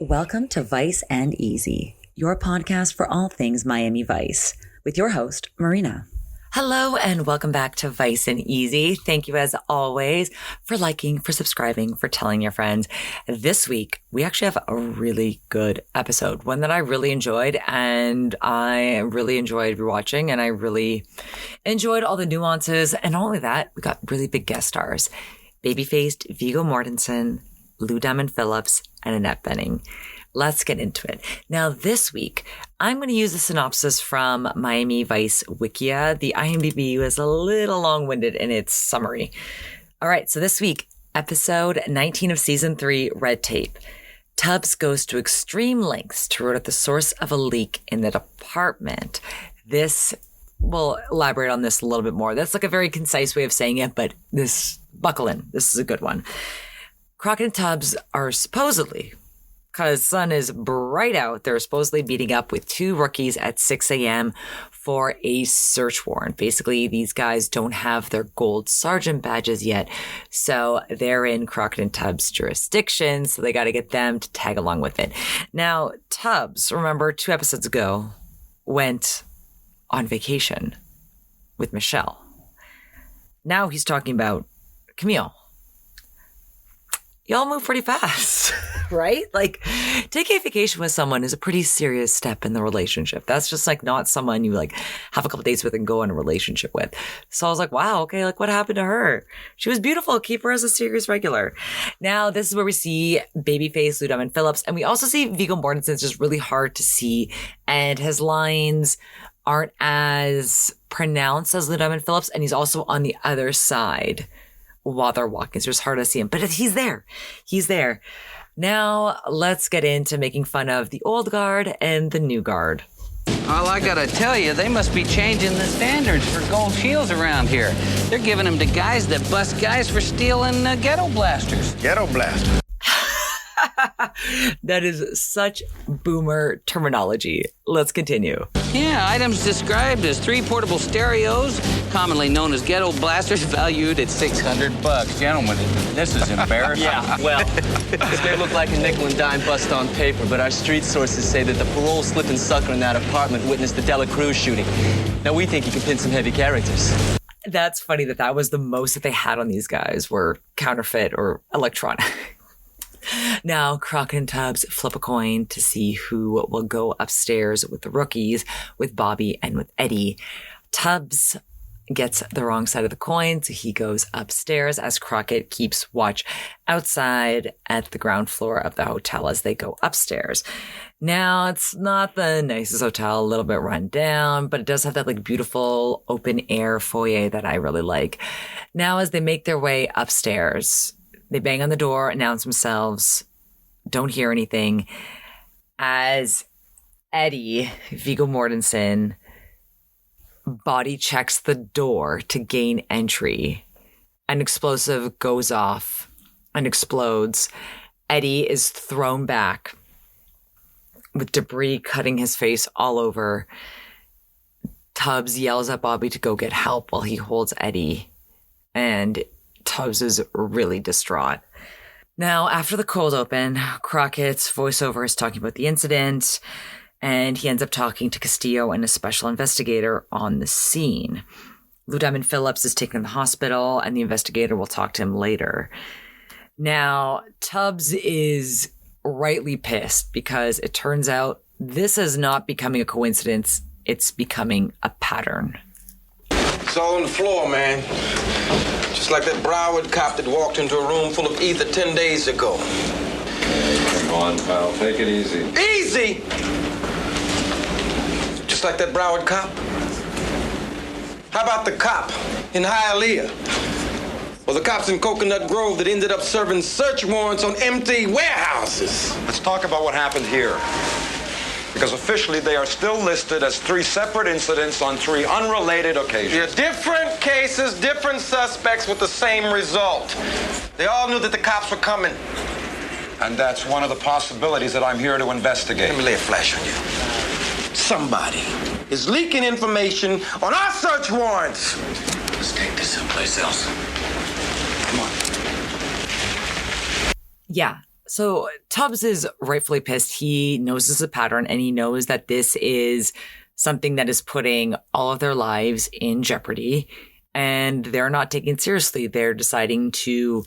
Welcome to Vice and Easy, your podcast for all things Miami Vice, with your host, Marina. Hello, and welcome back to Vice and Easy. Thank you, as always, for liking, for subscribing, for telling your friends. This week, we actually have a really good episode, one that I really enjoyed, and I really enjoyed rewatching, and I really enjoyed all the nuances. And not only that, we got really big guest stars. Baby-faced Viggo Mortensen, Lou Diamond Phillips, and Annette Bening. Let's get into it. Now, this week, I'm going to use a synopsis from Miami Vice Wikia. The IMDb was a little long-winded in its summary. All right, so this week, episode 19 of season 3, Red Tape. Tubbs goes to extreme lengths to root out the source of a leak in the department. We'll elaborate on this a little bit more. That's like a very concise way of saying it, but buckle in. This is a good one. Crockett and Tubbs are supposedly, because sun is bright out, they're supposedly meeting up with two rookies at 6 a.m. for a search warrant. Basically, these guys don't have their gold sergeant badges yet, so they're in Crockett and Tubbs' jurisdiction, so they got to get them to tag along with it. Now, Tubbs, remember 2 episodes ago, went on vacation with Michelle. Now he's talking about Camille. Y'all move pretty fast, right? Like, taking a vacation with someone is a pretty serious step in the relationship. That's just like not someone you like have a couple dates with and go in a relationship with. So I was like, wow, okay, like what happened to her? She was beautiful. Keep her as a series regular. Now, this is where we see babyface Lou Diamond Phillips, and we also see Viggo Mortensen. It's just really hard to see, and his lines aren't as pronounced as Lou Diamond Phillips, and he's also on the other side while they're walking. So it's hard to see him, but he's there. He's there. Now, let's get into making fun of the old guard and the new guard. Well, I gotta tell you, they must be changing the standards for gold shields around here. They're giving them to guys that bust guys for stealing ghetto blasters. Ghetto blasters. That is such boomer terminology. Let's continue. Yeah, items described as 3 portable stereos, commonly known as ghetto blasters, valued at $600. Gentlemen, this is embarrassing. Yeah, well, this may look like a nickel and dime bust on paper, but our street sources say that the parole slipping sucker in that apartment witnessed the Dela Cruz shooting. Now, we think you can pin some heavy characters. That's funny that was the most that they had on these guys were counterfeit or electronic. Now, Crockett and Tubbs flip a coin to see who will go upstairs with the rookies, with Bobby and with Eddie. Tubbs gets the wrong side of the coin, so he goes upstairs as Crockett keeps watch outside at the ground floor of the hotel as they go upstairs. Now, it's not the nicest hotel, a little bit run down, but it does have that like beautiful open air foyer that I really like. Now, as they make their way upstairs, they bang on the door, announce themselves, don't hear anything. As Eddie, Viggo Mortensen, body checks the door to gain entry, an explosive goes off and explodes. Eddie is thrown back with debris cutting his face all over. Tubbs yells at Bobby to go get help while he holds Eddie, and Tubbs is really distraught. Now, after the cold open, Crockett's voiceover is talking about the incident, and he ends up talking to Castillo and a special investigator on the scene. Lou Diamond Phillips is taken to the hospital, and the investigator will talk to him later. Now, Tubbs is rightly pissed because it turns out this is not becoming a coincidence, it's becoming a pattern. It's all on the floor, man. Just like that Broward cop that walked into a room full of ether 10 days ago. Come on, pal. Take it easy. Easy! Just like that Broward cop. How about the cop in Hialeah? Or the cops in Coconut Grove that ended up serving search warrants on empty warehouses? Let's talk about what happened here. Because officially they are still listed as 3 separate incidents on 3 unrelated occasions. Yeah, different cases, different suspects with the same result. They all knew that the cops were coming. And that's one of the possibilities that I'm here to investigate. Let me lay a flash on you. Somebody is leaking information on our search warrants. Let's take this someplace else. Come on. Yeah. So Tubbs is rightfully pissed. He knows this is a pattern, and he knows that this is something that is putting all of their lives in jeopardy, and they're not taking it seriously. They're deciding to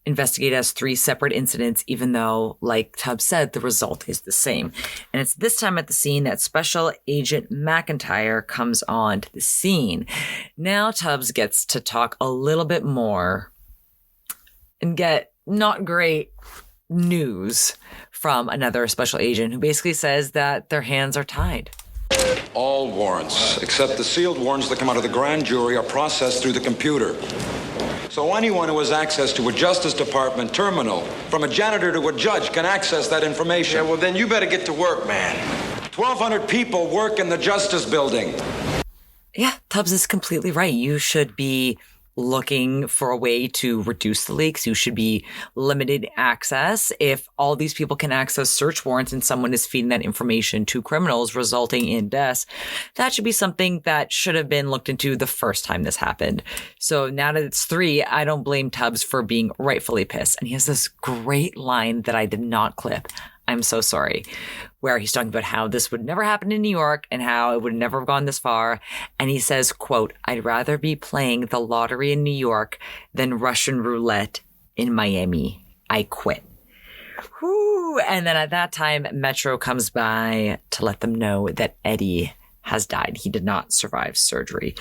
investigate as 3 separate incidents, even though, like Tubbs said, the result is the same. And it's this time at the scene that Special Agent McIntyre comes on to the scene. Now Tubbs gets to talk a little bit more and get not great news from another special agent who basically says that their hands are tied. All warrants, except the sealed warrants that come out of the grand jury, are processed through the computer. So anyone who has access to a Justice Department terminal, from a janitor to a judge, can access that information. Yeah, well, then you better get to work, man. 1,200 people work in the Justice Building. Yeah, Tubbs is completely right. You should be looking for a way to reduce the leaks. You should be limited access. If all these people can access search warrants and someone is feeding that information to criminals resulting in deaths, that should be something that should have been looked into the first time this happened. So now that it's 3, I don't blame Tubbs for being rightfully pissed. And he has this great line that I did not clip. I'm so sorry, where he's talking about how this would never happen in New York and how it would never have gone this far. And he says, quote, "I'd rather be playing the lottery in New York than Russian roulette in Miami. I quit." Whew. And then at that time, Metro comes by to let them know that Eddie has died. He did not survive surgery.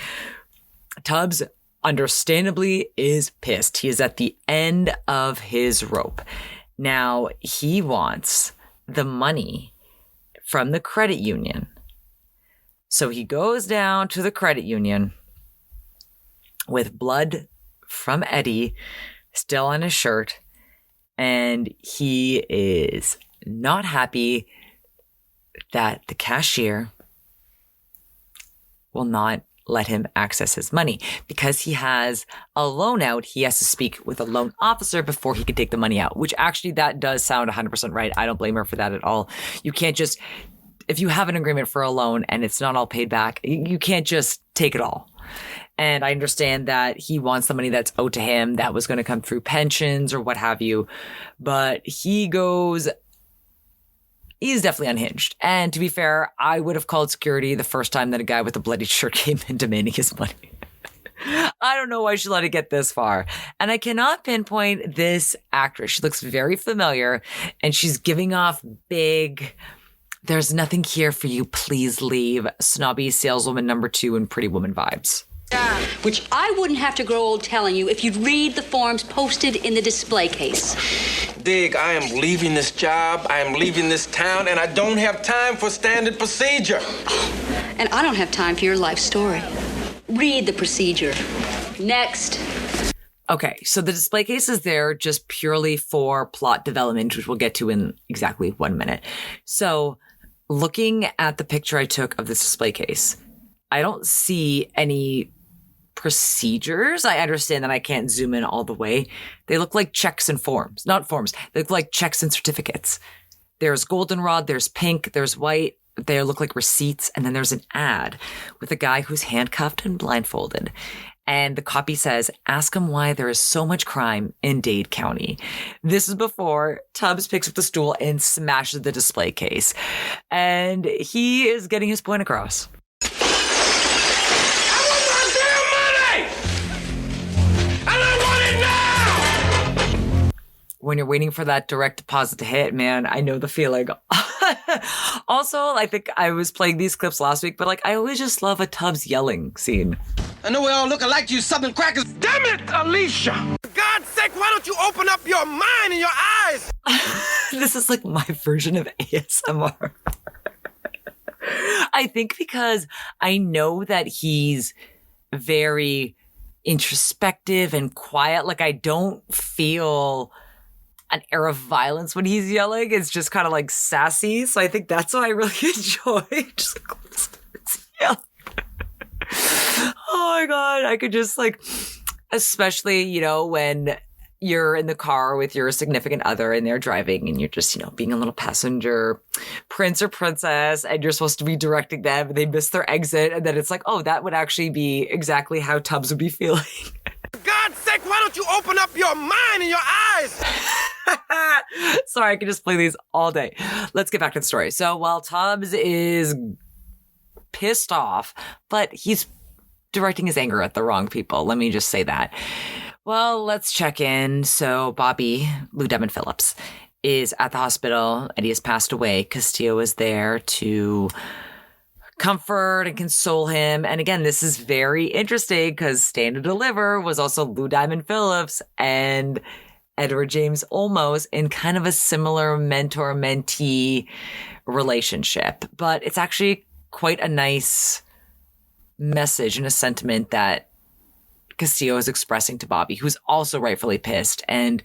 Tubbs, understandably, is pissed. He is at the end of his rope. Now, he wants the money from the credit union. So he goes down to the credit union with blood from Eddie still on his shirt, and he is not happy that the cashier will not let him access his money. Because he has a loan out, he has to speak with a loan officer before he can take the money out, which actually that does sound 100% right. I don't blame her for that at all. You can't just, if you have an agreement for a loan and it's not all paid back, you can't just take it all. And I understand that he wants the money that's owed to him that was going to come through pensions or what have you. But he's definitely unhinged. And to be fair, I would have called security the first time that a guy with a bloody shirt came in demanding his money. I don't know why she let it get this far. And I cannot pinpoint this actress. She looks very familiar and she's giving off big, "There's nothing here for you, please leave," snobby saleswoman number 2 and Pretty Woman vibes. Which I wouldn't have to grow old telling you if you'd read the forms posted in the display case. Dig, I am leaving this job, I am leaving this town, and I don't have time for standard procedure. And I don't have time for your life story. Read the procedure. Next. Okay, so the display case is there just purely for plot development, which we'll get to in exactly 1 minute. So looking at the picture I took of this display case, I don't see any procedures. I understand that I can't zoom in all the way. They look like checks and forms. Not forms. They look like checks and certificates. There's goldenrod, there's pink, there's white. They look like receipts. And then there's an ad with a guy who's handcuffed and blindfolded. And the copy says, "Ask him why there is so much crime in Dade County." This is before Tubbs picks up the stool and smashes the display case. And he is getting his point across. When you're waiting for that direct deposit to hit, man, I know the feeling. Also, I think I was playing these clips last week, but I always just love a Tubbs yelling scene. I know we all look alike to you Southern crackers. Damn it, Alicia! For God's sake, why don't you open up your mind and your eyes? This is like my version of ASMR. I think because I know that he's very introspective and quiet. I don't feel an air of violence when he's yelling. It's just kind of sassy. So I think that's what I really enjoy. Just yelling. Oh my God. I could just especially, when you're in the car with your significant other and they're driving and you're just, being a little passenger prince or princess and you're supposed to be directing them and they miss their exit. And then it's oh, that would actually be exactly how Tubbs would be feeling. For God's sake, why don't you open up your mind and your eyes? Sorry, I could just play these all day. Let's get back to the story. So while Tubbs is pissed off, but he's directing his anger at the wrong people. Let me just say that. Well, let's check in. So Bobby, Lou Diamond Phillips, is at the hospital and he has passed away. Castillo is there to comfort and console him. And again, this is very interesting because Stand and Deliver was also Lou Diamond Phillips and Edward James Olmos in kind of a similar mentor-mentee relationship. But it's actually quite a nice message and a sentiment that Castillo is expressing to Bobby, who's also rightfully pissed. And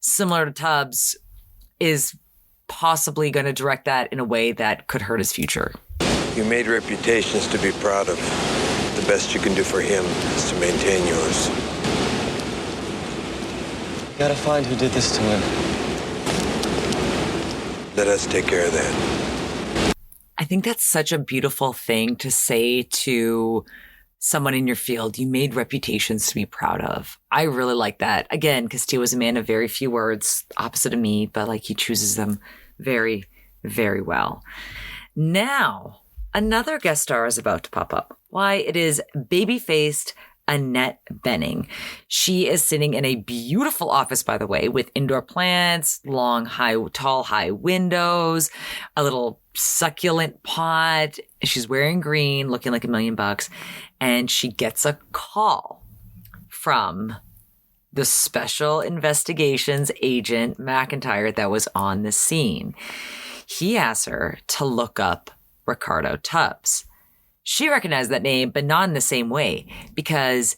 similar to Tubbs, is possibly going to direct that in a way that could hurt his future. You made reputations to be proud of. The best you can do for him is to maintain yours. You gotta find who did this to him. Let us take care of that. I think that's such a beautiful thing to say to someone in your field. You made reputations to be proud of. I really like that. Again, Castillo is a man of very few words, opposite of me, but like he chooses them very, very well. Now, another guest star is about to pop up. Why, it is baby-faced Annette Bening. She is sitting in a beautiful office, by the way, with indoor plants, tall, high windows, a little succulent pot. She's wearing green, looking like $1 million. And she gets a call from the special investigations agent McIntyre that was on the scene. He asks her to look up Ricardo Tubbs. She recognized that name, but not in the same way, because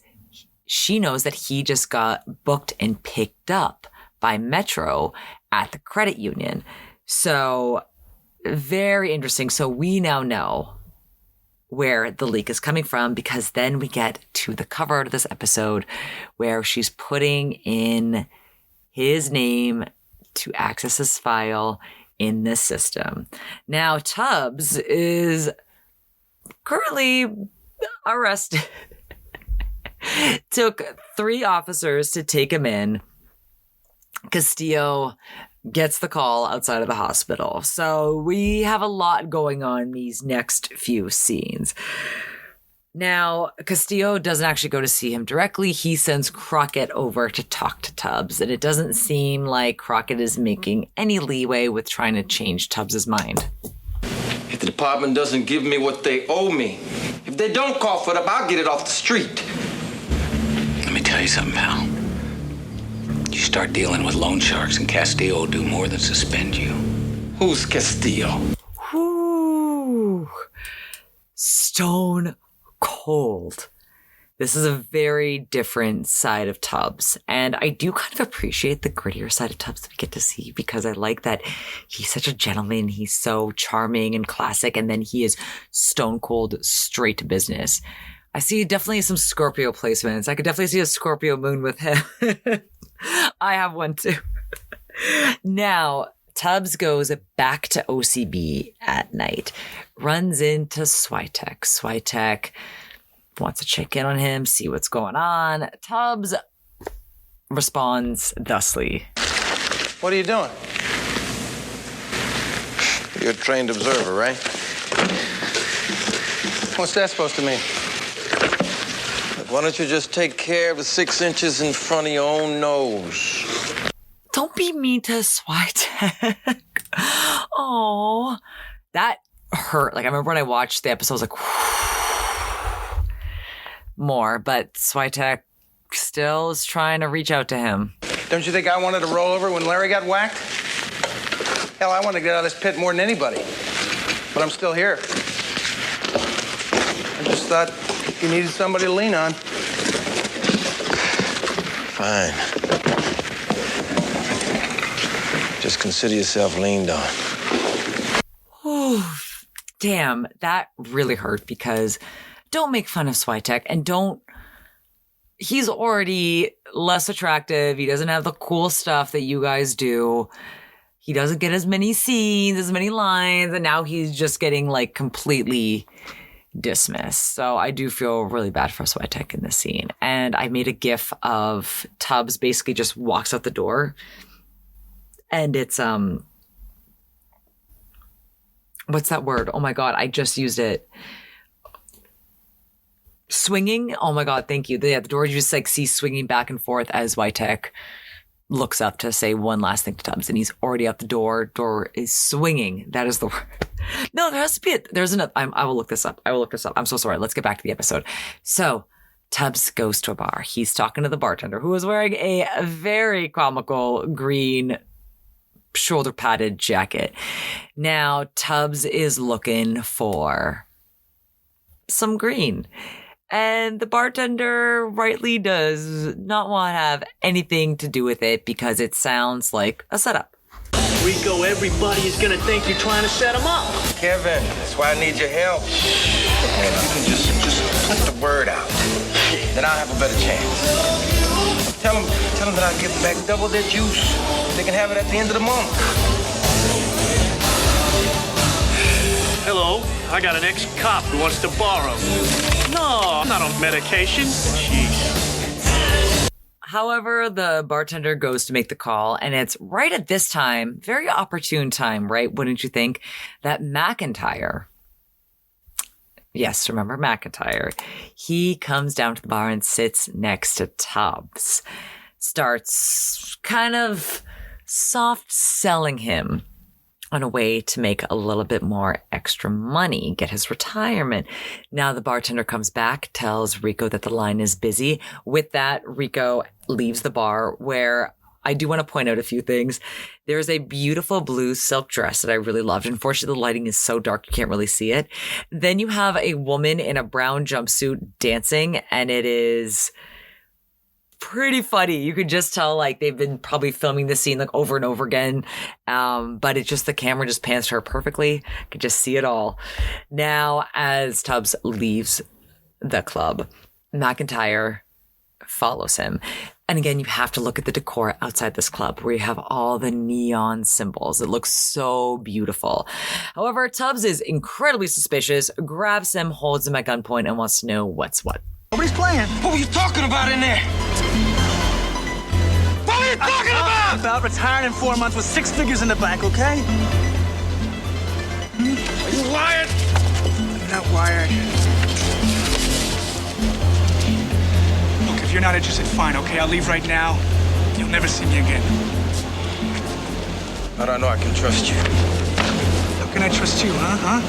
she knows that he just got booked and picked up by Metro at the credit union. So very interesting. So we now know where the leak is coming from, because then we get to the cover art of this episode where she's putting in his name to access his file in this system. Now, Tubbs is currently arrested. Took 3 officers to take him in. Castillo gets the call outside of the hospital. So we have a lot going on in these next few scenes. Now, Castillo doesn't actually go to see him directly. He sends Crockett over to talk to Tubbs. And it doesn't seem like Crockett is making any leeway with trying to change Tubbs's mind. If the department doesn't give me what they owe me, if they don't cough it up, I'll get it off the street. Let me tell you something, pal. You start dealing with loan sharks and Castillo will do more than suspend you. Who's Castillo? Whoo! Stone cold. This is a very different side of Tubbs. And I do kind of appreciate the grittier side of Tubbs that we get to see, because I like that he's such a gentleman. He's so charming and classic. And then he is stone cold, straight to business. I see definitely some Scorpio placements. I could definitely see a Scorpio moon with him. I have one too. Now, Tubbs goes back to OCB at night, runs into Switek. Switek wants to check in on him, see what's going on. Tubbs responds thusly. What are you doing? You're a trained observer, right? What's that supposed to mean? Why don't you just take care of the 6 inches in front of your own nose? Don't be mean to Switek. Oh, that hurt. Like, I remember when I watched the episode, I was like, more, but Switek still is trying to reach out to him. Don't you think I wanted to roll over when Larry got whacked? Hell, I wanted to get out of this pit more than anybody. But I'm still here. I just thought you needed somebody to lean on. Fine. Just consider yourself leaned on. Damn, that really hurt, because don't make fun of Switek, and he's already less attractive. He doesn't have the cool stuff that you guys do. He doesn't get as many scenes, as many lines, and now he's just getting like completely dismissed. So I do feel really bad for Switek in this scene. And I made a gif of Tubbs basically just walks out the door And it's, what's that word? Oh my God, I just used it. Swinging. Oh my God, thank you. The door you just like see swinging back and forth as Switek looks up to say one last thing to Tubbs, and he's already out the door. Door is swinging. That is the word. No, there has to be there's another. I will look this up. I'm so sorry. Let's get back to the episode. So Tubbs goes to a bar. He's talking to the bartender, who is wearing a very comical green shoulder padded jacket. Now Tubbs is looking for some green. And the bartender rightly does not want to have anything to do with it because it sounds like a setup. Rico, everybody is going to think you're trying to set him up. Kevin, that's why I need your help. Look, man, if you can just put the word out, then I'll have a better chance. Tell them that I'll give back double their juice. They can have it at the end of the month. Hello, I got an ex-cop who wants to borrow. No, I'm not on medication. Jeez. However, the bartender goes to make the call, and it's right at this time, very opportune time, right? Wouldn't you think? That McIntyre, yes, remember McIntyre, he comes down to the bar and sits next to Tubbs, starts kind of soft selling him on a way to make a little bit more extra money, get his retirement. Now the bartender comes back, tells Rico that the line is busy. With that, Rico leaves the bar, where I do want to point out a few things. There's a beautiful blue silk dress that I really loved. Unfortunately, the lighting is so dark, you can't really see it. Then you have a woman in a brown jumpsuit dancing, and it is pretty funny. You could just tell like they've been probably filming this scene like over and over again. But it's just the camera just pans to her perfectly. You could just see it all. Now, as Tubbs leaves the club, McIntyre follows him. And again, you have to look at the decor outside this club where you have all the neon symbols. It looks so beautiful. However, Tubbs is incredibly suspicious, grabs him, holds him at gunpoint, and wants to know what's what. Nobody's playing. What were you talking about in there? What were you talking about? About retiring in 4 months with 6 figures in the bank, okay? Are you wired? I'm not wired. Look, if you're not interested, fine, okay? I'll leave right now. You'll never see me again. How do I know I can trust you? How can I trust you, huh?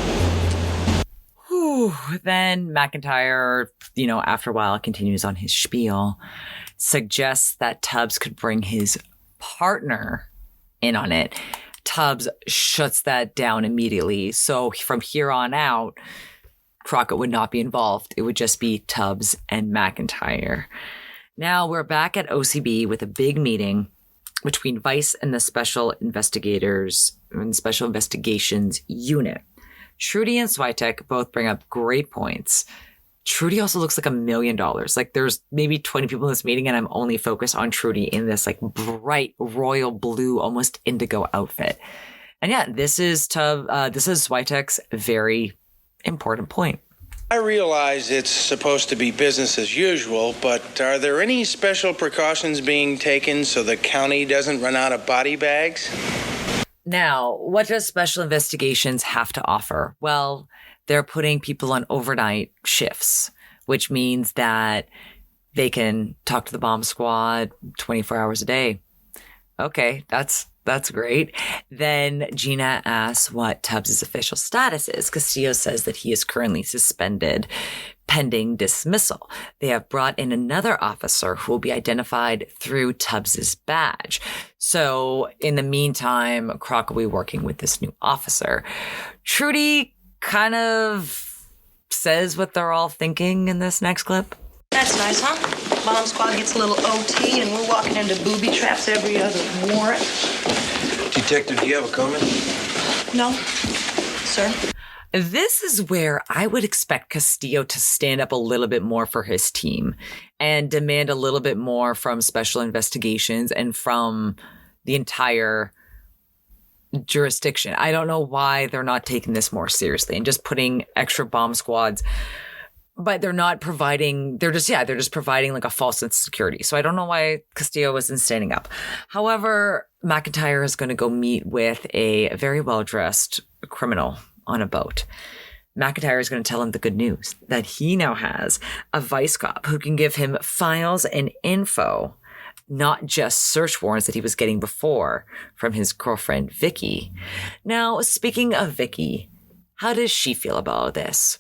Then McIntyre, after a while continues on his spiel, suggests that Tubbs could bring his partner in on it. Tubbs shuts that down immediately. So from here on out, Crockett would not be involved. It would just be Tubbs and McIntyre. Now we're back at OCB with a big meeting between Vice and the Special Investigators and Special Investigations Unit. Trudy and Switek both bring up great points. Trudy also looks like $1 million. Like there's maybe 20 people in this meeting and I'm only focused on Trudy in this like bright royal blue, almost indigo outfit. And yeah, this is Switek's very important point. I realize it's supposed to be business as usual, but are there any special precautions being taken so the county doesn't run out of body bags? Now, what does Special Investigations have to offer? Well, they're putting people on overnight shifts, which means that they can talk to the bomb squad 24 hours a day. Okay, that's great. Then Gina asks what Tubbs' official status is. Castillo says that he is currently suspended pending dismissal. They have brought in another officer who will be identified through Tubbs' badge. So in the meantime, Crockett will be working with this new officer. Trudy kind of says what they're all thinking in this next clip. That's nice, huh? Bomb squad gets a little OT and we're walking into booby traps every other warrant. Detective, do you have a comment? No, sir. This is where I would expect Castillo to stand up a little bit more for his team and demand a little bit more from Special Investigations and from the entire jurisdiction. I don't know why they're not taking this more seriously and just putting extra bomb squads But they're not providing, they're just providing like a false sense of security. So I don't know why Castillo wasn't standing up. However, McIntyre is going to go meet with a very well-dressed criminal on a boat. McIntyre is going to tell him the good news that he now has a vice cop who can give him files and info, not just search warrants that he was getting before from his girlfriend, Vicky. Now, speaking of Vicky, how does she feel about this?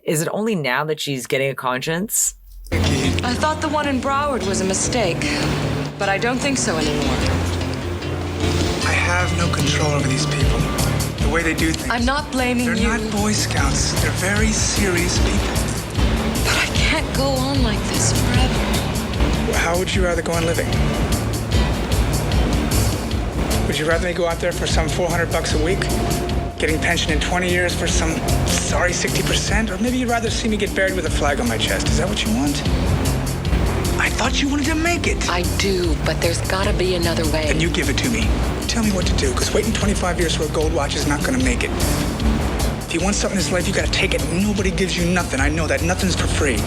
Is it only now that she's getting a conscience? I thought the one in Broward was a mistake, but I don't think so anymore. I have no control over these people. The way they do things. I'm not blaming you. They're not Boy Scouts. They're very serious people. But I can't go on like this forever. How would you rather go on living? Would you rather me go out there for some $400 a week? Getting pension in 20 years for some sorry 60%? Or maybe you'd rather see me get buried with a flag on my chest. Is that what you want? I thought you wanted to make it. I do, but there's gotta be another way. Then you give it to me. Tell me what to do, because waiting 25 years for a gold watch is not gonna make it. If you want something in this life, you gotta take it. Nobody gives you nothing. I know that. Nothing's for free.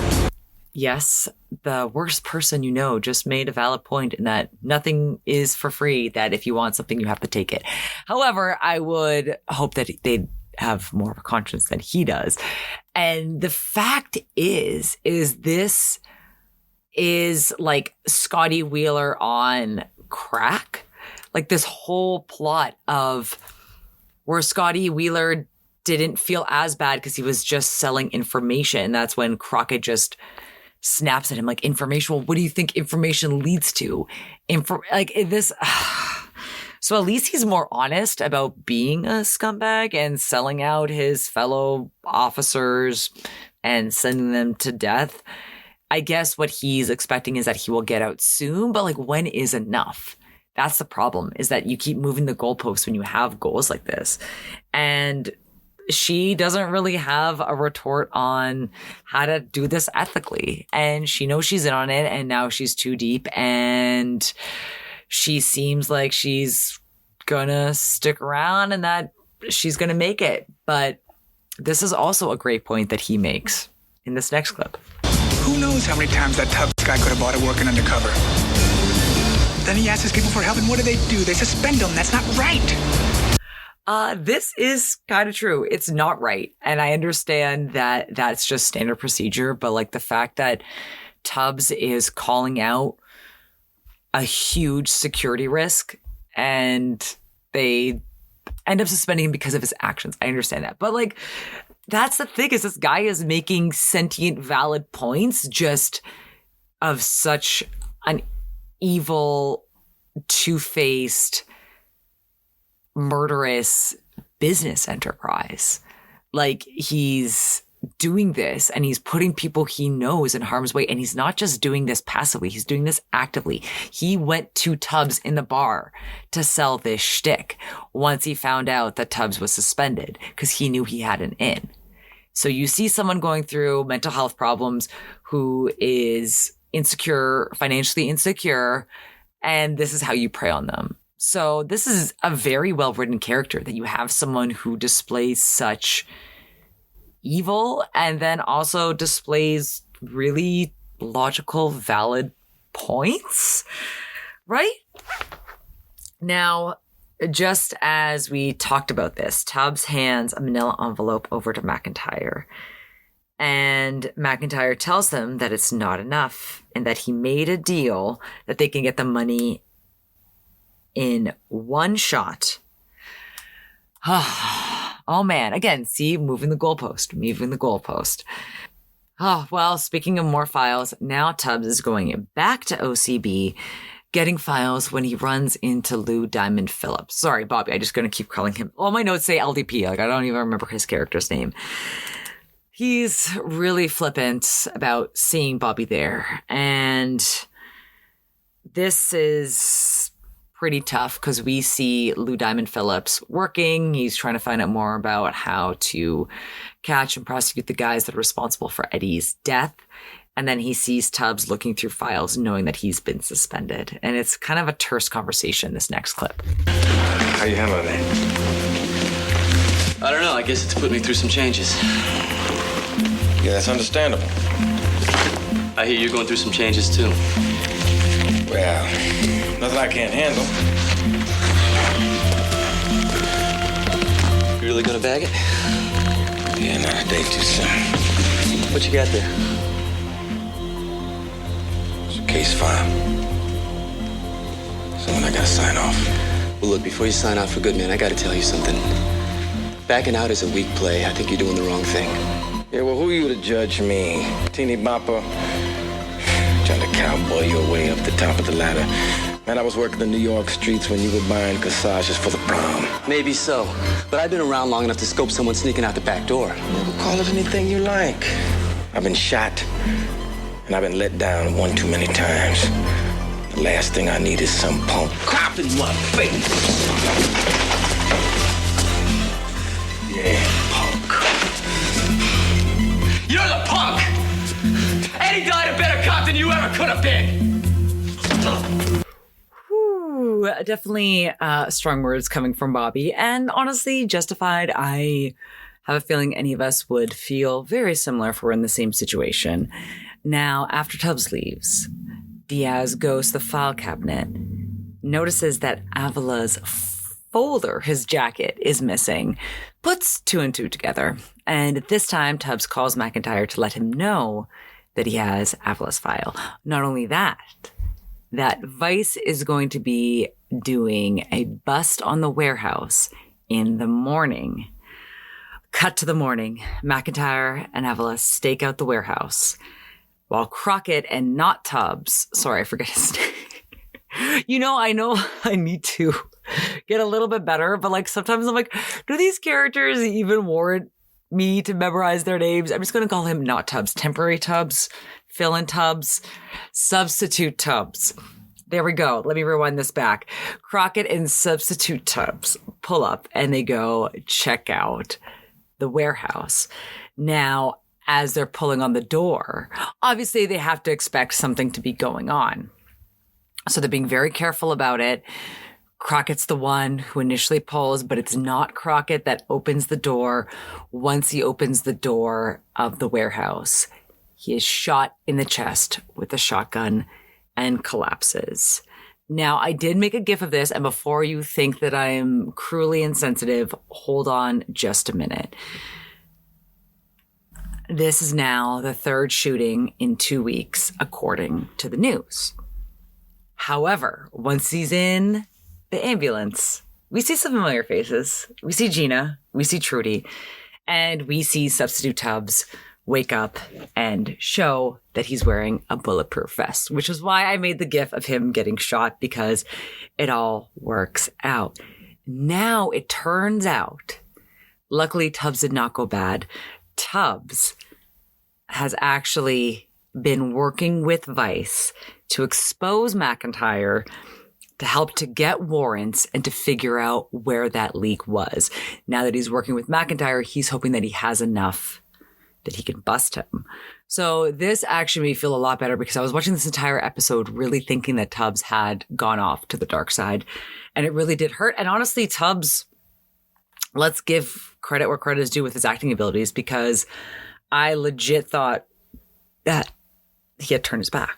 Yes, the worst person you know just made a valid point in that nothing is for free, that if you want something, you have to take it. However, I would hope that they'd have more of a conscience than he does. And the fact is this is like Scotty Wheeler on crack. Like this whole plot of where Scotty Wheeler didn't feel as bad because he was just selling information. And that's when Crockett just snaps at him like, information. Well, what do you think information leads to? So at least he's more honest about being a scumbag and selling out his fellow officers and sending them to death. I guess what he's expecting is that he will get out soon, but like, when is enough? That's the problem, is that you keep moving the goalposts when you have goals like this. And she doesn't really have a retort on how to do this ethically. And she knows she's in on it, and now she's too deep, and she seems like she's gonna stick around and that she's gonna make it. But this is also a great point that he makes in this next clip. Who knows how many times that Tubbs guy could have bought it working undercover. Then he asks his people for help, and what do? They suspend him. That's not right. This is kind of true. It's not right. And I understand that that's just standard procedure, but like the fact that Tubbs is calling out a huge security risk and they end up suspending him because of his actions. I understand that. But like, that's the thing, is this guy is making sentient, valid points just of such an evil, two-faced, murderous business enterprise. Like, he's doing this and he's putting people he knows in harm's way, and he's not just doing this passively, he's doing this actively. He went to Tubbs in the bar to sell this shtick once he found out that Tubbs was suspended, because he knew he had an in. So you see someone going through mental health problems who is insecure, financially insecure, and this is how you prey on them. So this is a very well-written character, that you have someone who displays such evil and then also displays really logical, valid points, right? Now, just as we talked about this, Tubbs hands a manila envelope over to McIntyre, and McIntyre tells them that it's not enough and that he made a deal that they can get the money in one shot. Oh man, again, see, moving the goalpost. Oh, well, speaking of more files, now Tubbs is going back to OCB, getting files when he runs into Lou Diamond Phillips. Sorry, Bobby, I'm just going to keep calling him. All my notes say LDP, like I don't even remember his character's name. He's really flippant about seeing Bobby there, and this is pretty tough because we see Lou Diamond Phillips working. He's trying to find out more about how to catch and prosecute the guys that are responsible for Eddie's death. And then he sees Tubbs looking through files, knowing that he's been suspended. And it's kind of a terse conversation, this next clip. How you handling that? I don't know. I guess it's put me through some changes. Yeah, that's understandable. I hear you're going through some changes, too. Well, nothing I can't handle. You really gonna bag it? Yeah, not a day too soon. What you got there? It's a case file. Someone I gotta sign off. Well, look, before you sign out for good, man, I gotta tell you something. Backing out is a weak play. I think you're doing the wrong thing. Yeah, well, who you to judge me? Teeny bopper? Trying to cowboy your way up the top of the ladder. Man, I was working the New York streets when you were buying corsages for the prom. Maybe so, but I've been around long enough to scope someone sneaking out the back door. Well, call it anything you like. I've been shot, and I've been let down one too many times. The last thing I need is some punk cop in my face. Yeah, punk. You're the punk! And he died a better cop than you ever could have been! Whew, definitely strong words coming from Bobby, and honestly justified. I have a feeling any of us would feel very similar if we're in the same situation. Now, after Tubbs leaves, Diaz goes to the file cabinet, notices that Avila's folder, his jacket, is missing, puts two and two together, and at this time Tubbs calls McIntyre to let him know that he has Avila's file. Not only that Vice is going to be doing a bust on the warehouse in the morning. Cut to the morning. McIntyre and Avila stake out the warehouse, while Crockett and not Tubbs, sorry, I forget his name. I know I need to get a little bit better, but like sometimes I'm like, do these characters even warrant me to memorize their names? I'm just going to call him not Tubbs, temporary Tubbs, fill-in Tubbs, substitute Tubbs. There we go. Let me rewind this back. Crockett and substitute Tubbs pull up and they go check out the warehouse. Now, as they're pulling on the door, obviously they have to expect something to be going on. So they're being very careful about it. Crockett's the one who initially pulls, but it's not Crockett that opens the door. Once he opens the door of the warehouse, he is shot in the chest with a shotgun and collapses. Now, I did make a gif of this, and before you think that I am cruelly insensitive, hold on just a minute. This is now the third shooting in 2 weeks, according to the news. However, once he's in the ambulance, we see some familiar faces. We see Gina, we see Trudy, and we see substitute Tubbs wake up and show that he's wearing a bulletproof vest, which is why I made the gif of him getting shot, because it all works out. Now it turns out, luckily Tubbs did not go bad. Tubbs has actually been working with Vice to expose McIntyre, to help to get warrants and to figure out where that leak was. Now that he's working with McIntyre, he's hoping that he has enough that he can bust him. So this actually made me feel a lot better, because I was watching this entire episode really thinking that Tubbs had gone off to the dark side, and it really did hurt. And honestly, Tubbs, let's give credit where credit is due with his acting abilities, because I legit thought that he had turned his back.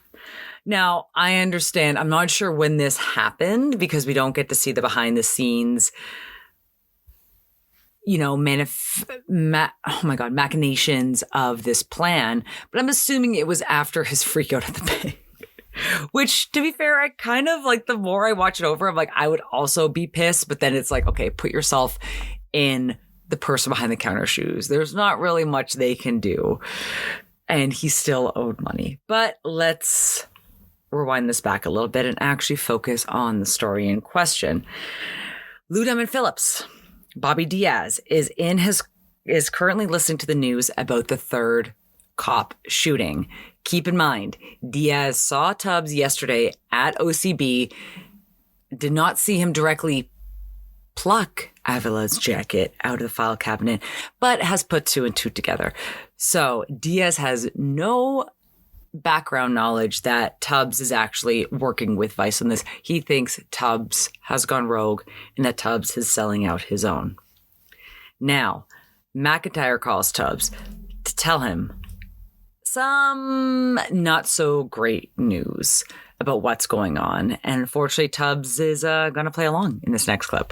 Now, I understand, I'm not sure when this happened, because we don't get to see the behind the scenes, machinations of this plan. But I'm assuming it was after his freak out at the bank. Which, to be fair, I kind of, like, the more I watch it over, I'm like, I would also be pissed. But then it's like, okay, put yourself in the person behind the counter shoes. There's not really much they can do. And he still owed money. But let's rewind this back a little bit and actually focus on the story in question. Lou Diamond Phillips, Bobby Diaz, is currently listening to the news about the third cop shooting. Keep in mind, Diaz saw Tubbs yesterday at OCB, did not see him directly pluck Avila's jacket out of the file cabinet, but has put two and two together. So Diaz has no background knowledge that Tubbs is actually working with Vice on this. He thinks Tubbs has gone rogue and that Tubbs is selling out his own. Now, McIntyre calls Tubbs to tell him some not so great news about what's going on. And unfortunately, Tubbs is going to play along in this next clip.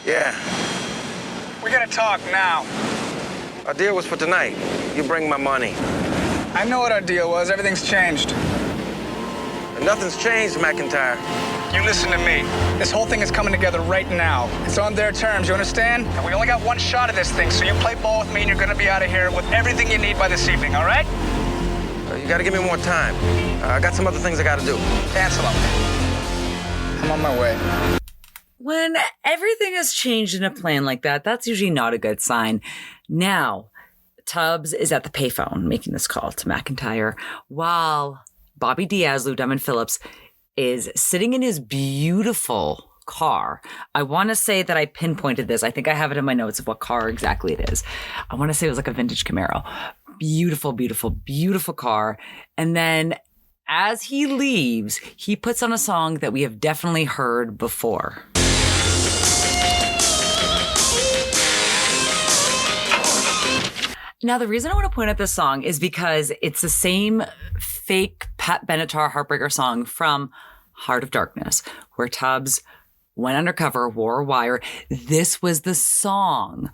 Yeah. We gotta talk now. Our deal was for tonight. You bring my money. I know what our deal was. Everything's changed. And nothing's changed, McIntyre. You listen to me. This whole thing is coming together right now. It's on their terms, you understand? And we only got one shot at this thing, so you play ball with me and you're gonna be out of here with everything you need by this evening, all right? You gotta give me more time. I got some other things I gotta do. Cancel them. I'm on my way. When everything has changed in a plan like that, that's usually not a good sign. Now, Tubbs is at the payphone making this call to McIntyre while Bobby Diaz, Lou Diamond Phillips, is sitting in his beautiful car. I want to say that I pinpointed this. I think I have it in my notes of what car exactly it is. I want to say it was like a vintage Camaro. Beautiful, beautiful, beautiful car. And then as he leaves, he puts on a song that we have definitely heard before. Now, the reason I want to point out this song is because it's the same fake Pat Benatar Heartbreaker song from Heart of Darkness, where Tubbs went undercover, wore a wire. This was the song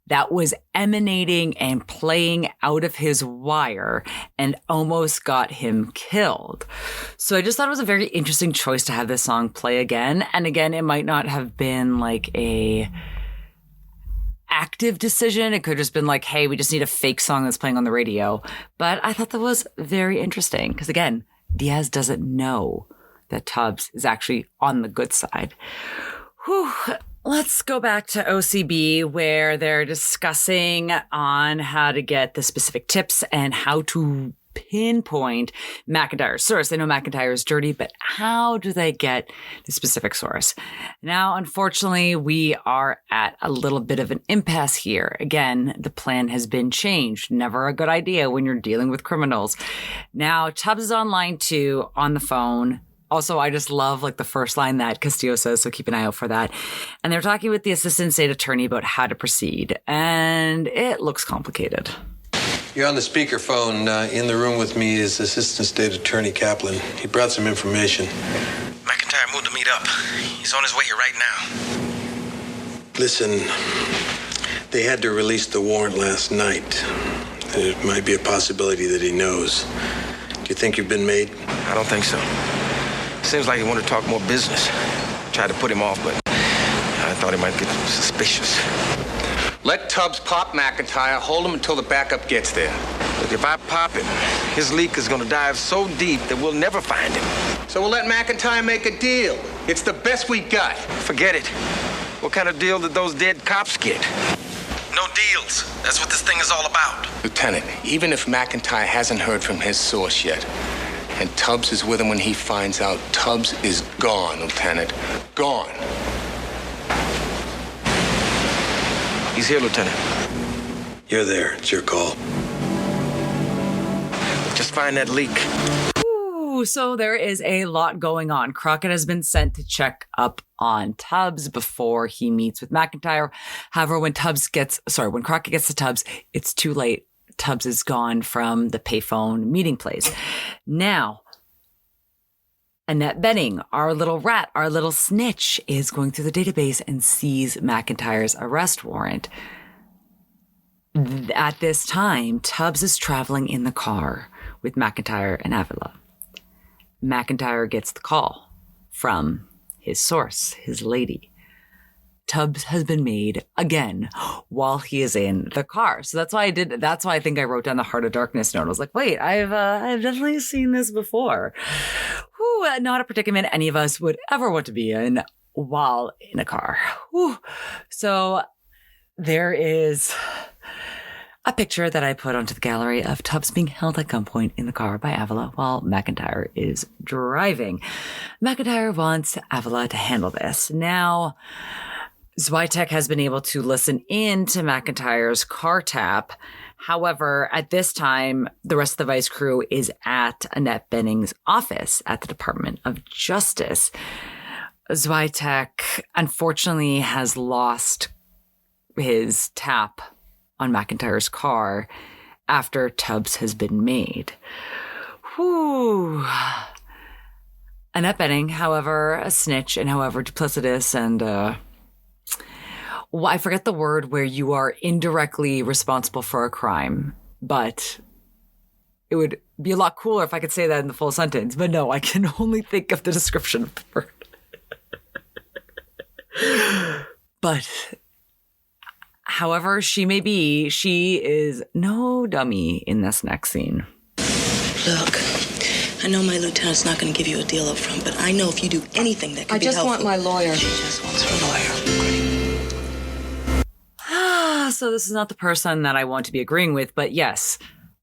that was emanating and playing out of his wire and almost got him killed. So I just thought it was a very interesting choice to have this song play again. And again, it might not have been like a active decision. It could have just been like, hey, we just need a fake song that's playing on the radio. But I thought that was very interesting because, again, Diaz doesn't know that Tubbs is actually on the good side. Whew. Let's go back to OCB where they're discussing on how to get the specific tips and how to pinpoint McIntyre's source. They know McIntyre is dirty, but how do they get the specific source? Now, unfortunately, we are at a little bit of an impasse here. Again, the plan has been changed. Never a good idea when you're dealing with criminals. Now, Tubbs is on line 2 on the phone. Also, I just love like the first line that Castillo says, so keep an eye out for that. And they're talking with the assistant state attorney about how to proceed. And it looks complicated. You're on the speakerphone. In the room with me is Assistant State Attorney Kaplan. He brought some information. McIntyre moved to meet up. He's on his way here right now. Listen, they had to release the warrant last night. There might be a possibility that he knows. Do you think you've been made? I don't think so. Seems like he wanted to talk more business. Tried to put him off, but I thought he might get suspicious. Let Tubbs pop McIntyre. Hold him until the backup gets there. Look, if I pop him, his leak is going to dive so deep that we'll never find him. So we'll let McIntyre make a deal. It's the best we got. Forget it. What kind of deal did those dead cops get? No deals. That's what this thing is all about. Lieutenant, even if McIntyre hasn't heard from his source yet, and Tubbs is with him when he finds out, Tubbs is gone, Lieutenant. Gone. He's here, Lieutenant. You're there. It's your call. Just find that leak. Ooh, so there is a lot going on. Crockett has been sent to check up on Tubbs before he meets with McIntyre. However, when Crockett gets to Tubbs, it's too late. Tubbs is gone from the payphone meeting place. Now, Annette Bening, our little rat, our little snitch, is going through the database and sees McIntyre's arrest warrant. At this time, Tubbs is traveling in the car with McIntyre and Avila. McIntyre gets the call from his source, his lady. Tubbs has been made again while he is in the car. So that's why I think I wrote down the Heart of Darkness note. I was like, wait, I've definitely seen this before. Whew, not a predicament any of us would ever want to be in while in a car. Whew. So there is a picture that I put onto the gallery of Tubbs being held at gunpoint in the car by Avila while McIntyre is driving. McIntyre wants Avila to handle this. Now, Switek has been able to listen in to McIntyre's car tap. However, at this time, the rest of the Vice crew is at Annette Bening's office at the Department of Justice. Switek, unfortunately, has lost his tap on McIntyre's car after Tubbs has been made. Whew. Annette Bening, however, a snitch and however duplicitous and, I forget the word where you are indirectly responsible for a crime, but it would be a lot cooler if I could say that in the full sentence. But no, I can only think of the description of the word. But however she may be, she is no dummy in this next scene. Look, I know my lieutenant's not going to give you a deal up front, but I know if you do anything that could be helpful. I just want my lawyer. She just wants her lawyer. So this is not the person that I want to be agreeing with, but yes,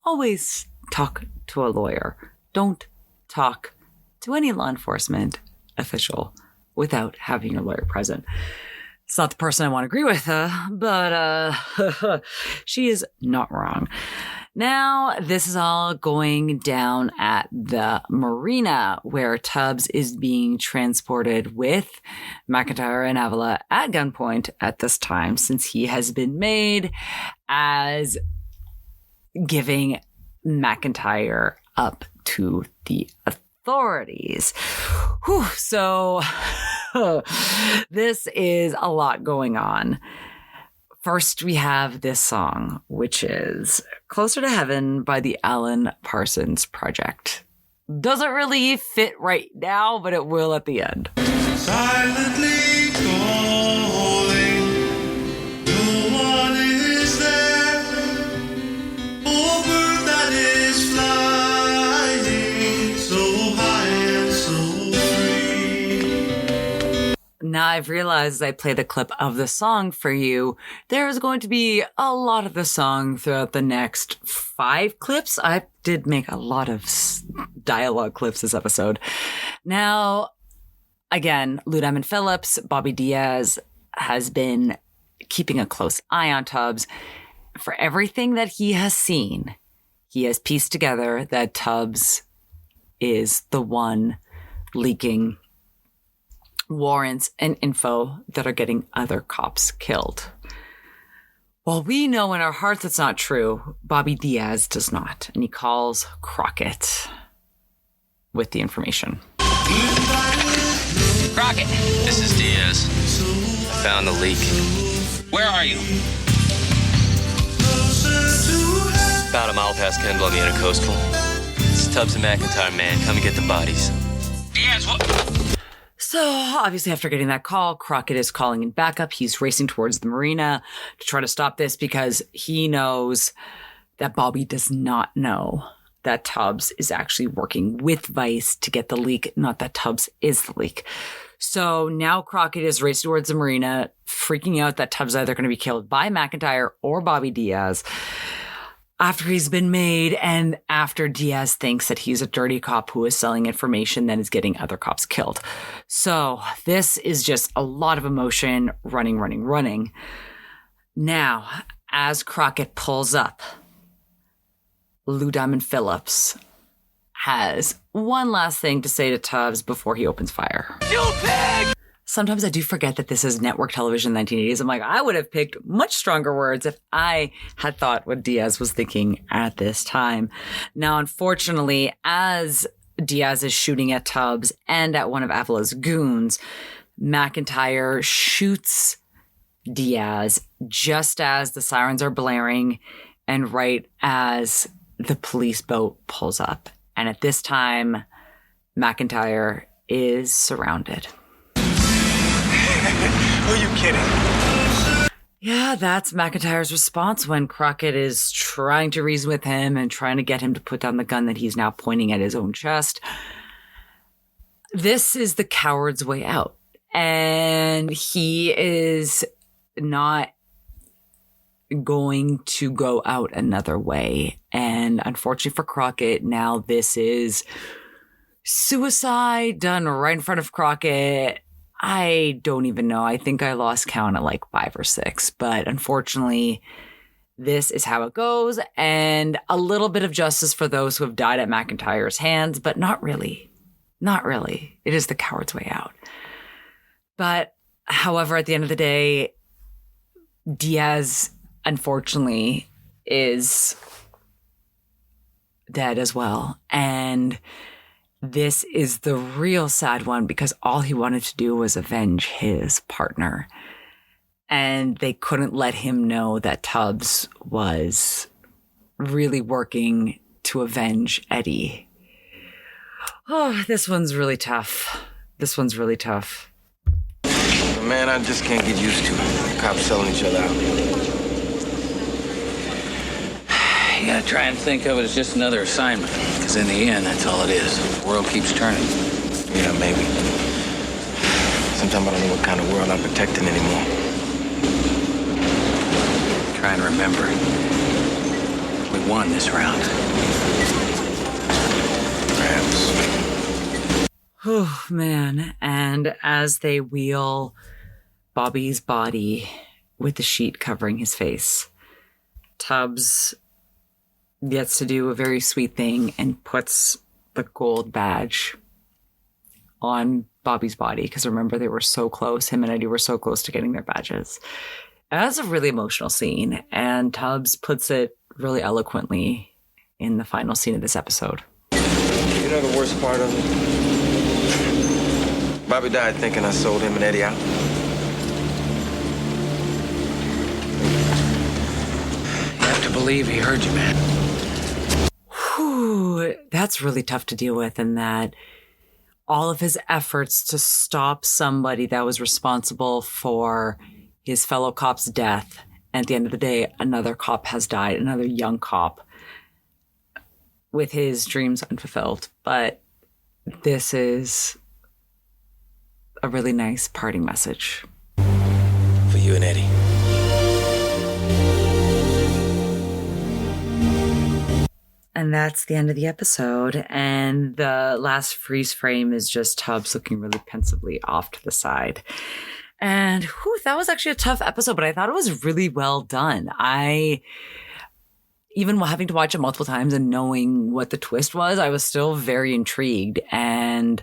always talk to a lawyer. Don't talk to any law enforcement official without having your lawyer present. It's not the person I want to agree with, but she is not wrong. Now, this is all going down at the marina where Tubbs is being transported with McIntyre and Avila at gunpoint at this time, since he has been made as giving McIntyre up to the authorities. Whew, so this is a lot going on. First, we have this song, which is Closer to Heaven by the Alan Parsons Project. Doesn't really fit right now, but it will at the end. Silently calling, no one is there. Oh, bird that is flying so high and so free. Now I've realized as I play the clip of the song for you, there is going to be a lot of the song throughout the next 5 clips. I did make a lot of dialogue clips this episode. Now, again, Lieutenant Phillips, Bobby Diaz, has been keeping a close eye on Tubbs. For everything that he has seen, he has pieced together that Tubbs is the one leaking warrants and info that are getting other cops killed. While we know in our hearts it's not true, Bobby Diaz does not. And he calls Crockett with the information. Crockett, this is Diaz. I found the leak. Where are you? About a mile past Kenville Coastal. It's Tubbs and McIntyre, man. Come and get the bodies. Diaz, what? So, obviously, after getting that call, Crockett is calling in backup. He's racing towards the marina to try to stop this because he knows that Bobby does not know that Tubbs is actually working with Vice to get the leak, not that Tubbs is the leak. So now Crockett is racing towards the marina, freaking out that Tubbs is either going to be killed by McIntyre or Bobby Diaz after he's been made, and after Diaz thinks that he's a dirty cop who is selling information that is getting other cops killed. So this is just a lot of emotion, running. Now, as Crockett pulls up, Lou Diamond Phillips has one last thing to say to Tubbs before he opens fire. You pig! Sometimes I do forget that this is network television in the 1980s. I'm like, I would have picked much stronger words if I had thought what Diaz was thinking at this time. Now, unfortunately, as Diaz is shooting at Tubbs and at one of Avila's goons, McIntyre shoots Diaz just as the sirens are blaring and right as the police boat pulls up. And at this time, McIntyre is surrounded. Who are you kidding? Yeah, that's McIntyre's response when Crockett is trying to reason with him and trying to get him to put down the gun that he's now pointing at his own chest. This is the coward's way out. And he is not going to go out another way. And unfortunately for Crockett, now this is suicide done right in front of Crockett. I don't even know. I think I lost count at like 5 or 6. But unfortunately, this is how it goes. And a little bit of justice for those who have died at McIntyre's hands, but not really. Not really. It is the coward's way out. But however, at the end of the day, Diaz unfortunately, is dead as well. And this is the real sad one because all he wanted to do was avenge his partner. And they couldn't let him know that Tubbs was really working to avenge Eddie. Oh, this one's really tough. This one's really tough. Man, I just can't get used to cops selling each other out. You gotta try and think of it as just another assignment, because in the end, that's all it is. The world keeps turning. Yeah, maybe. Sometimes I don't know what kind of world I'm protecting anymore. Try and remember, we won this round. Perhaps. Oh, man. And as they wheel Bobby's body with the sheet covering his face, Tubbs gets to do a very sweet thing and puts the gold badge on Bobby's body. Because remember, they were so close. Him and Eddie were so close to getting their badges. That's a really emotional scene. And Tubbs puts it really eloquently in the final scene of this episode. You know the worst part of it? Bobby died thinking I sold him and Eddie out. You have to believe he heard you, man. Whew, that's really tough to deal with, and that all of his efforts to stop somebody that was responsible for his fellow cop's death, and at the end of the day, another cop has died, another young cop, with his dreams unfulfilled. But this is a really nice parting message. For you and Eddie. And that's the end of the episode. And the last freeze frame is just Tubbs looking really pensively off to the side. And whew, that was actually a tough episode, but I thought it was really well done. Even having to watch it multiple times and knowing what the twist was, I was still very intrigued. And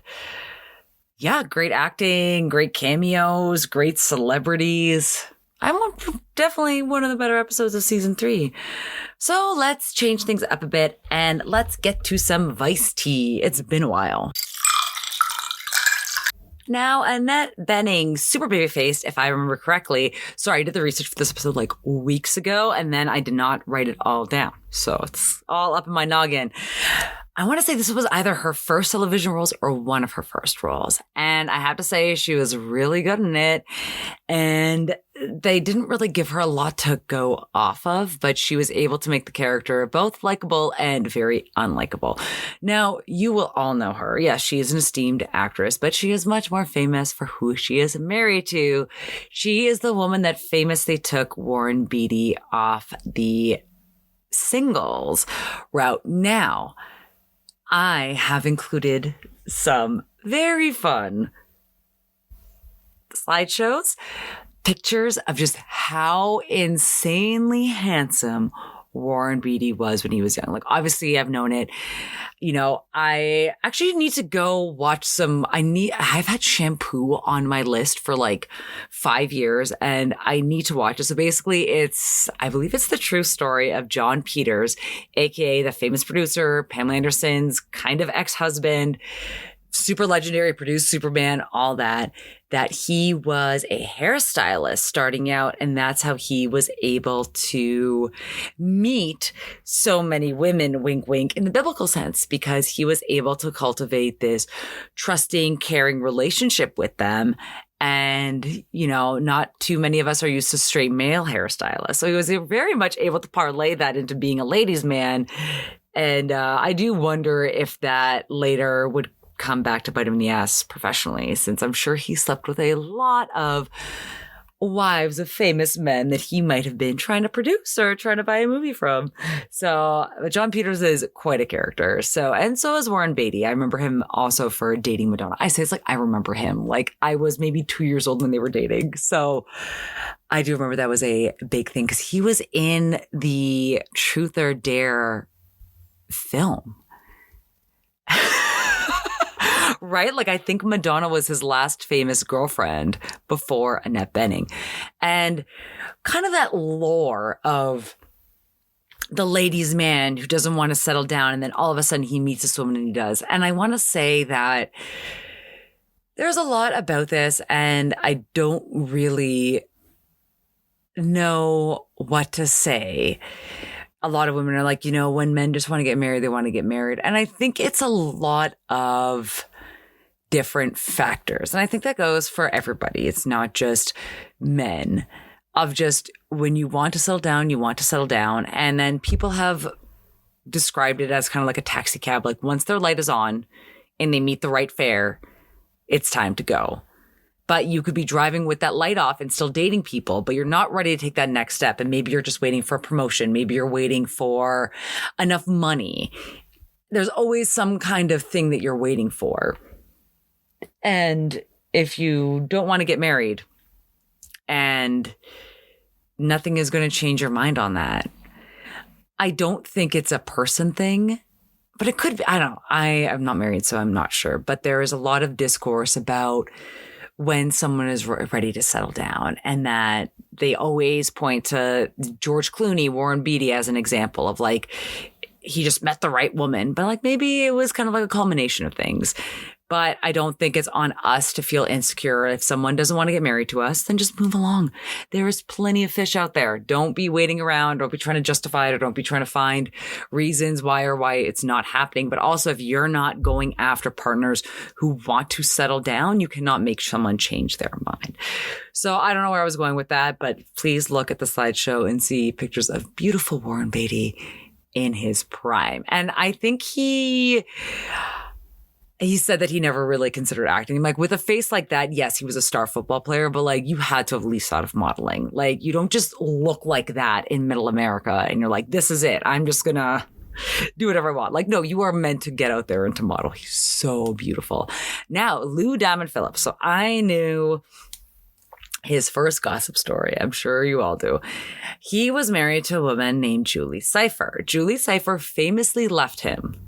yeah, great acting, great cameos, great celebrities. I'm definitely one of the better episodes of season 3. So let's change things up a bit and let's get to some Vice tea. It's been a while. Now, Annette Bening, super baby-faced, if I remember correctly. Sorry, I did the research for this episode like weeks ago, and then I did not write it all down. So it's all up in my noggin. I want to say this was either her first television roles or one of her first roles. And I have to say she was really good in it. And they didn't really give her a lot to go off of, but she was able to make the character both likable and very unlikable. Now, you will all know her. Yes, she is an esteemed actress, but she is much more famous for who she is married to. She is the woman that famously took Warren Beatty off the singles route. Now, I have included some very fun slideshows, pictures of just how insanely handsome Warren Beatty was when he was young. Like, obviously I've known it. You know, I actually need to go watch I've had Shampoo on my list for like 5 years and I need to watch it. So basically I believe it's the true story of John Peters, aka the famous producer, Pamela Anderson's kind of ex-husband, super legendary, produced Superman, all that he was a hairstylist starting out. And that's how he was able to meet so many women, wink, wink, in the biblical sense, because he was able to cultivate this trusting, caring relationship with them. And, you know, not too many of us are used to straight male hairstylists. So he was very much able to parlay that into being a ladies' man. And I do wonder if that later would come back to bite him in the ass professionally, since I'm sure he slept with a lot of wives of famous men that he might have been trying to produce or trying to buy a movie from. So John Peters is quite a character. And so is Warren Beatty. I remember him also for dating Madonna. I say it's like I remember him. Like I was maybe 2 years old when they were dating. So I do remember that was a big thing because he was in the Truth or Dare film. Right? Like, I think Madonna was his last famous girlfriend before Annette Bening. And kind of that lore of the ladies' man who doesn't want to settle down, and then all of a sudden he meets this woman and he does. And I want to say that there's a lot about this, and I don't really know what to say. A lot of women are like, when men just want to get married, they want to get married. And I think it's a lot of different factors. And I think that goes for everybody. It's not just men. Of just when you want to settle down, you want to settle down. And then people have described it as kind of like a taxi cab. Like, once their light is on and they meet the right fare, it's time to go. But you could be driving with that light off and still dating people, but you're not ready to take that next step. And maybe you're just waiting for a promotion. Maybe you're waiting for enough money. There's always some kind of thing that you're waiting for. And if you don't want to get married and nothing is going to change your mind on that, I don't think it's a person thing, but it could be. I don't know. I'm not married, so I'm not sure. But there is a lot of discourse about when someone is ready to settle down, and that they always point to George Clooney, Warren Beatty as an example of like, he just met the right woman, but like maybe it was kind of like a culmination of things. But I don't think it's on us to feel insecure. If someone doesn't want to get married to us, then just move along. There is plenty of fish out there. Don't be waiting around. Don't be trying to justify it, or don't be trying to find reasons why it's not happening. But also, if you're not going after partners who want to settle down, you cannot make someone change their mind. So I don't know where I was going with that, but please look at the slideshow and see pictures of beautiful Warren Beatty in his prime. And I think he said that he never really considered acting. Like, with a face like that, yes, he was a star football player, but like, you had to have at least thought of modeling. Like, you don't just look like that in middle America and you're like, this is it. I'm just gonna do whatever I want. Like, no, you are meant to get out there and to model. He's so beautiful. Now, Lou Diamond Phillips. So I knew his first gossip story. I'm sure you all do. He was married to a woman named Julie Cypher. Julie Cypher famously left him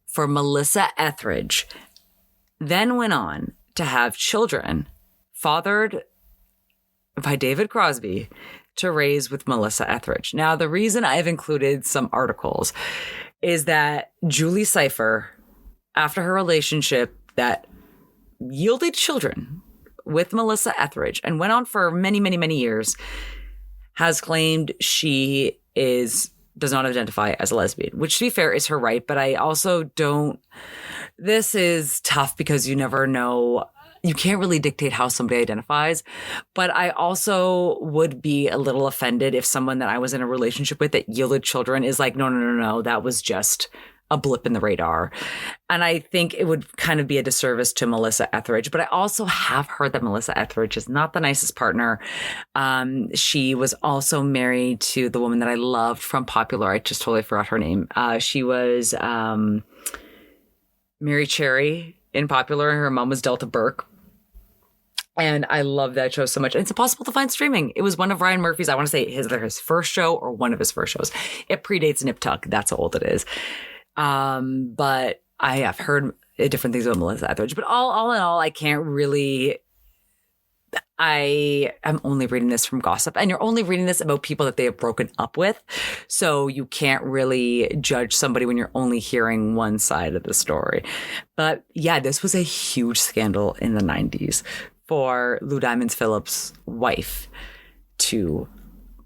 for Melissa Etheridge, then went on to have children fathered by David Crosby to raise with Melissa Etheridge. Now, the reason I've included some articles is that Julie Cypher, after her relationship that yielded children with Melissa Etheridge and went on for many, many, many years, has claimed she does not identify as a lesbian, which, to be fair, is her right. But I also don't. This is tough because you never know. You can't really dictate how somebody identifies. But I also would be a little offended if someone that I was in a relationship with that yielded children is like, no, that was just a blip in the radar. And I think it would kind of be a disservice to Melissa Etheridge. But I also have heard that Melissa Etheridge is not the nicest partner. She was also married to the woman that I loved from Popular. I just totally forgot her name. She was Mary Cherry in Popular. Her mom was Delta Burke. And I love that show so much. And it's impossible to find streaming. It was one of Ryan Murphy's, I want to say either his first show or one of his first shows. It predates Nip Tuck. That's how old it is. But I have heard different things about Melissa Etheridge. But all in all, I can't really. I am only reading this from gossip, and you're only reading this about people that they have broken up with. So you can't really judge somebody when you're only hearing one side of the story. But yeah, this was a huge scandal in the 90s for Lou Diamond Phillips' wife to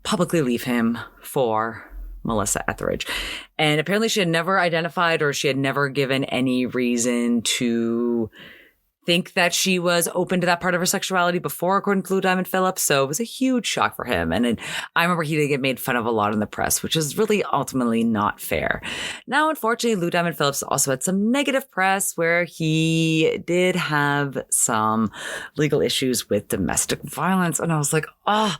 publicly leave him for Melissa Etheridge. And apparently she had never identified, or she had never given any reason to think that she was open to that part of her sexuality before, according to Lou Diamond Phillips. So it was a huge shock for him. And I remember he did get made fun of a lot in the press, which is really ultimately not fair. Now, unfortunately, Lou Diamond Phillips also had some negative press where he did have some legal issues with domestic violence. And I was like, I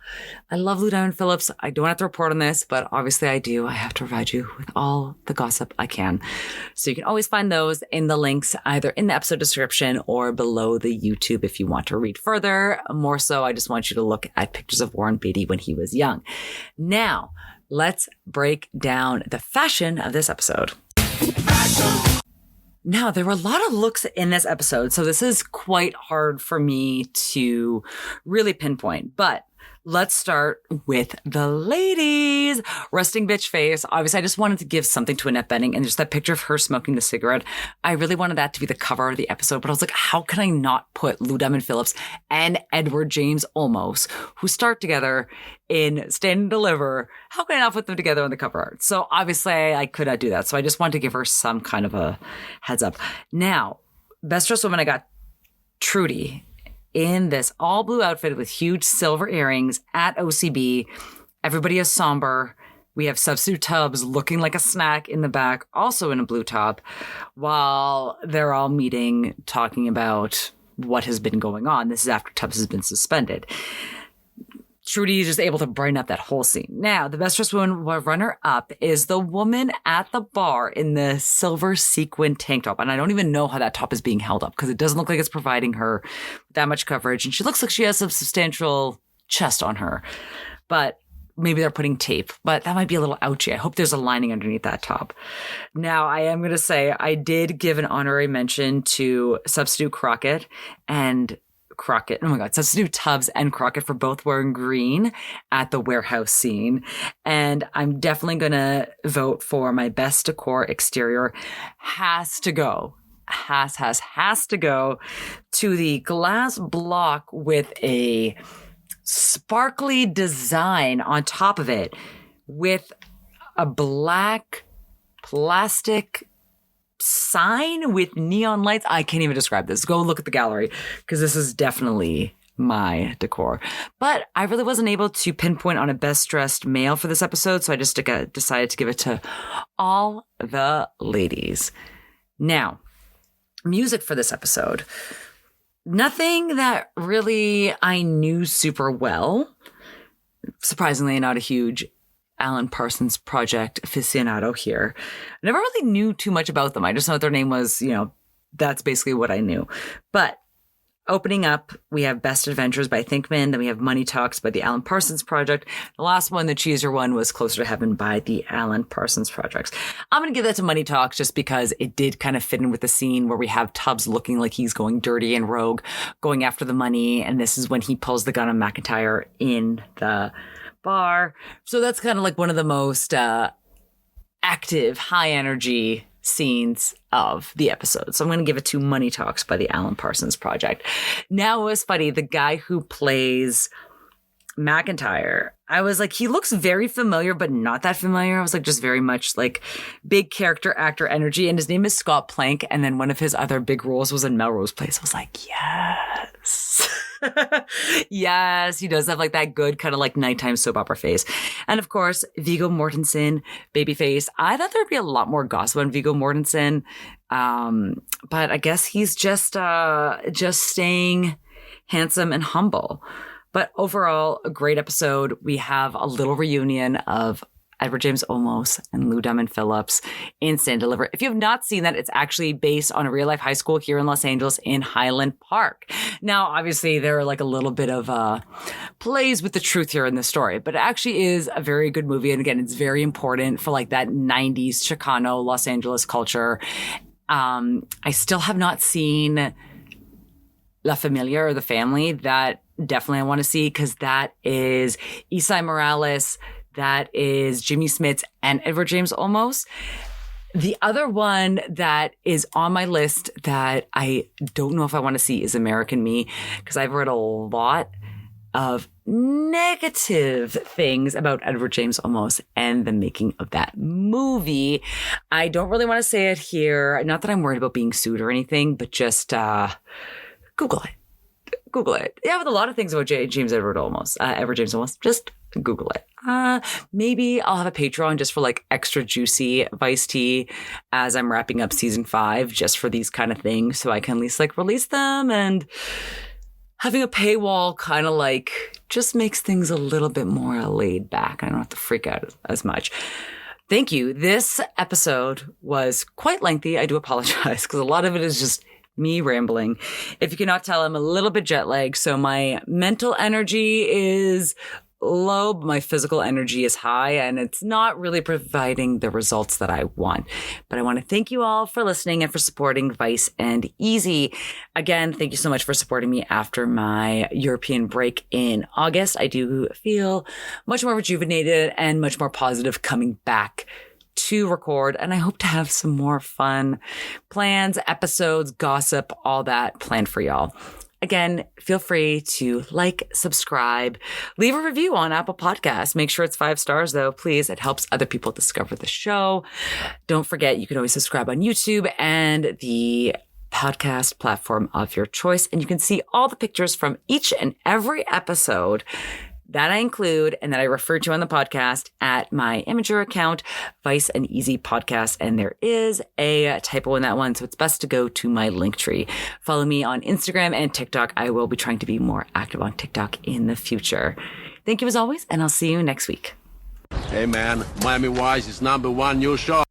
love Lou Diamond Phillips. I don't have to report on this, but obviously I do. I have to provide you with all the gossip I can. So you can always find those in the links, either in the episode description or below the YouTube if you want to read further. More so, I just want you to look at pictures of Warren Beatty when he was young. Now, let's break down the fashion of this episode. Now, there were a lot of looks in this episode, so this is quite hard for me to really pinpoint, but let's start with the ladies. Resting bitch face. Obviously, I just wanted to give something to Annette Bening, and just that picture of her smoking the cigarette. I really wanted that to be the cover of the episode, but I was like, how can I not put Lou Diamond Phillips and Edward James Olmos, who start together in Stand and Deliver? How can I not put them together on the cover art? So obviously, I could not do that. So I just wanted to give her some kind of a heads up. Now, best dressed woman, I got Trudy in this all blue outfit with huge silver earrings at OCB. Everybody is somber. We have Substitute Tubbs looking like a snack in the back, also in a blue top, while they're all meeting, talking about what has been going on. This is after Tubbs has been suspended. Trudy is just able to brighten up that whole scene. Now, the best dressed woman runner-up is the woman at the bar in the silver sequin tank top. And I don't even know how that top is being held up because it doesn't look like it's providing her that much coverage. And she looks like she has some substantial chest on her. But maybe they're putting tape. But that might be a little ouchy. I hope there's a lining underneath that top. Now, I am going to say I did give an honorary mention to Substitute Crockett and Crockett. Oh my God. Substitute Tubbs and Crockett for both wearing green at the warehouse scene. And I'm definitely going to vote for my best decor exterior. Has to go to the glass block with a sparkly design on top of it with a black plastic sign with neon lights. I can't even describe this. Go look at the gallery because this is definitely my decor. But I really wasn't able to pinpoint on a best dressed male for this episode, so I just decided to give it to all the ladies. Now, music for this episode. Nothing that really I knew super well. Surprisingly, not a huge Alan Parsons Project aficionado here. I never really knew too much about them. I just know what their name was, that's basically what I knew. But opening up, we have Best Adventures by Thinkman. Then we have Money Talks by the Alan Parsons Project. The last one, the cheesier one, was Closer to Heaven by the Alan Parsons Projects. I'm going to give that to Money Talks just because it did kind of fit in with the scene where we have Tubbs looking like he's going dirty and rogue, going after the money. And this is when he pulls the gun on McIntyre in the bar. So that's kind of like one of the most active, high energy scenes of the episode. So I'm going to give it to Money Talks by the Alan Parsons Project. Now, it was funny. The guy who plays McIntyre, I was like, he looks very familiar, but not that familiar. I was like, just very much like big character actor energy. And his name is Scott Plank. And then one of his other big roles was in Melrose Place. I was like, yes. Yes, he does have like that good kind of like nighttime soap opera face. And of course, Viggo Mortensen, babyface. I thought there'd be a lot more gossip on Viggo Mortensen. But I guess he's just staying handsome and humble. But overall, a great episode. We have a little reunion of Edward James Olmos and Lou Diamond Phillips in Stand and Deliver. If you have not seen that, it's actually based on a real life high school here in Los Angeles in Highland Park. Now, obviously, there are like a little bit of plays with the truth here in the story, but it actually is a very good movie. And again, it's very important for like that 90s Chicano Los Angeles culture. I still have not seen La Familia or The Family. That definitely I want to see because that is Isai Morales, that is Jimmy Smits and Edward James Olmos. The other one that is on my list that I don't know if I want to see is American Me, because I've read a lot of negative things about Edward James Olmos and the making of that movie. I don't really want to say it here. Not that I'm worried about being sued or anything, but just Google it. Google it. Yeah, with a lot of things about Edward James Olmos. Just Google it. Maybe I'll have a Patreon just for like extra juicy Vice tea as I'm wrapping up season 5, just for these kind of things, so I can at least like release them. And having a paywall kind of like just makes things a little bit more laid back. I don't have to freak out as much. Thank you. This episode was quite lengthy. I do apologize because a lot of it is just me rambling. If you cannot tell, I'm a little bit jet lagged, so my mental energy is low, but my physical energy is high, and it's not really providing the results that I want. But I want to thank you all for listening and for supporting Vice and Easy. Again, thank you so much for supporting me after my European break in August. I do feel much more rejuvenated and much more positive coming back to record, and I hope to have some more fun plans, episodes, gossip, all that planned for y'all. Again, feel free to like, subscribe, leave a review on Apple Podcasts. Make sure it's 5 stars, though, please. It helps other people discover the show. Don't forget, you can always subscribe on YouTube and the podcast platform of your choice. And you can see all the pictures from each and every episode that I include and that I refer to on the podcast at my Imager account, Vice and Easy Podcast. And there is a typo in that one, so it's best to go to my link tree. Follow me on Instagram and TikTok. I will be trying to be more active on TikTok in the future. Thank you as always, and I'll see you next week. Hey man, Miami Wise is #1 new show.